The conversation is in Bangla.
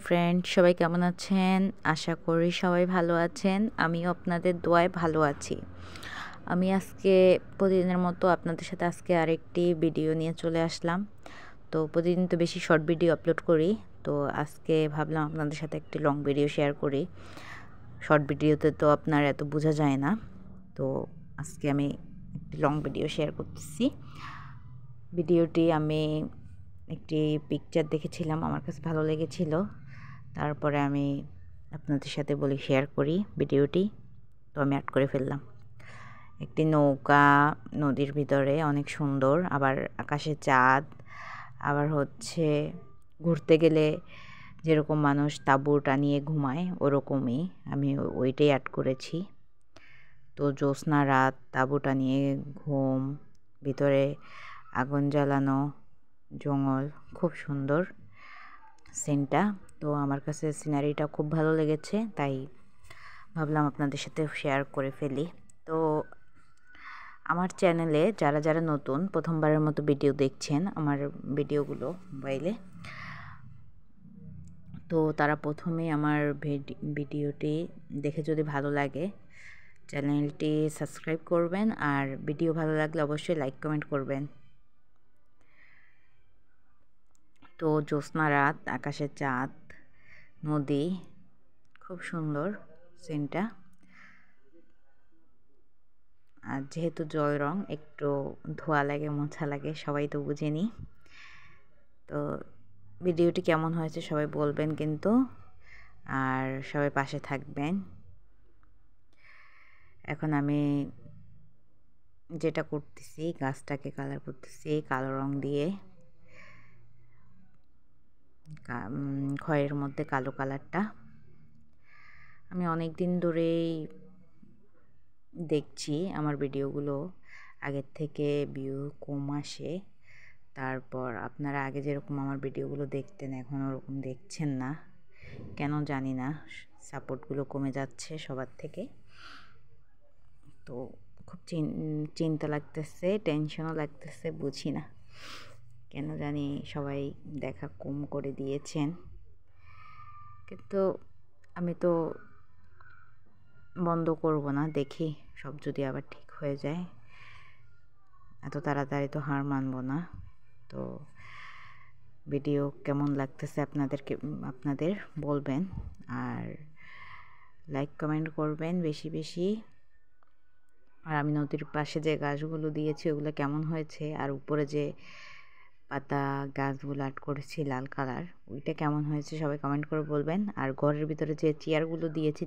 ফ্রেন্ড, সবাই কেমন আছেন? আশা করি সবাই ভালো আছেন। আমিও আপনাদের দোয়ায় ভালো আছি। আমি আজকে প্রতিদিনের মতো আপনাদের সাথে আজকে আরেকটি ভিডিও নিয়ে চলে আসলাম। তো প্রতিদিন তো বেশি শর্ট ভিডিও আপলোড করি, তো আজকে ভাবলাম আপনাদের সাথে একটি লং ভিডিও শেয়ার করি। শর্ট ভিডিওতে তো আপনার এত বোঝা যায় না, তো আজকে আমি একটি লং ভিডিও শেয়ার করতেছি। ভিডিওটি আমি একটি পিকচার দেখেছিলাম, আমার কাছে ভালো লেগেছিল, তারপরে আমি আপনাদের সাথে বলি শেয়ার করি ভিডিওটি। তো আমি অ্যাড করে ফেললাম। একটি নৌকা নদীর ভিতরে, অনেক সুন্দর, আবার আকাশে চাঁদ, আবার হচ্ছে ঘুরতে গেলে যেরকম মানুষ তাঁবু টানিয়ে ঘুমায় ওরকমই আমি ওইটাই অ্যাড করেছি। তো জ্যোৎস্না রাত, তাঁবু টানিয়ে ঘুম, ভিতরে আগুন জ্বালানো, জঙ্গল, খুব সুন্দর সিনটা। তো আমার কাছে সিনারিটা খুব ভালো লেগেছে, তাই ভাবলাম আপনাদের সাথে শেয়ার করে ফেলি। তো আমার চ্যানেলে যারা যারা নতুন প্রথমবারের মতো ভিডিও দেখছেন আমার ভিডিওগুলো মোবাইলে, তো তারা প্রথমে আমার ভিডিওটি দেখে যদি ভালো লাগে চ্যানেলটি সাবস্ক্রাইব করবেন, আর ভিডিও ভালো লাগলে অবশ্যই লাইক কমেন্ট করবেন। তো জ্যোৎস্না রাত, আকাশে চাঁদ, নদী, খুব সুন্দর সিনটা। আর যেহেতু জল রং একটু ধোয়া লাগে, মোছা লাগে, সবাই তো বুঝেনি। তো ভিডিওটি কেমন হয়েছে সবাই বলবেন কিন্তু, আর সবাই পাশে থাকবেন। এখন আমি যেটা করতেছি, গাছটাকে কালার করতেছি কালো রং দিয়ে, খয়ের মধ্যে কালো কালারটা। আমি অনেক দিন ধরেই দেখছি আমার ভিডিওগুলো, আগের থেকে ভিউ কম আসে। তারপর আপনারা আগে যেরকম আমার ভিডিওগুলো দেখতেন এখন ওরকম দেখছেন না, কেন জানি না, সাপোর্টগুলো কমে যাচ্ছে সবার থেকে। তো খুব চিন্তা লাগতেছে, টেনশনও লাগতেছে, বুঝি না কেন জানি সবাই দেখা কম করে দিয়েছেন। কিন্তু আমি তো বন্ধ করব না, দেখি সব যদি আবার ঠিক হয়ে যায়, এত তাড়াতাড়ি তো হার মানব না। তো ভিডিও কেমন লাগতেছে আপনাদের বলবেন, আর লাইক কমেন্ট করবেন বেশি বেশি। আর আমি নদীর পাশে যে গাছগুলো দিয়েছি ওগুলো কেমন হয়েছে, আর উপরে যে পাতা গাছগুলো আর্ট করেছি লাল কালার, ওইটা কেমন হয়েছে সবাই কমেন্ট করে বলবেন। আর ঘরের ভিতরে যে চেয়ারগুলো দিয়েছি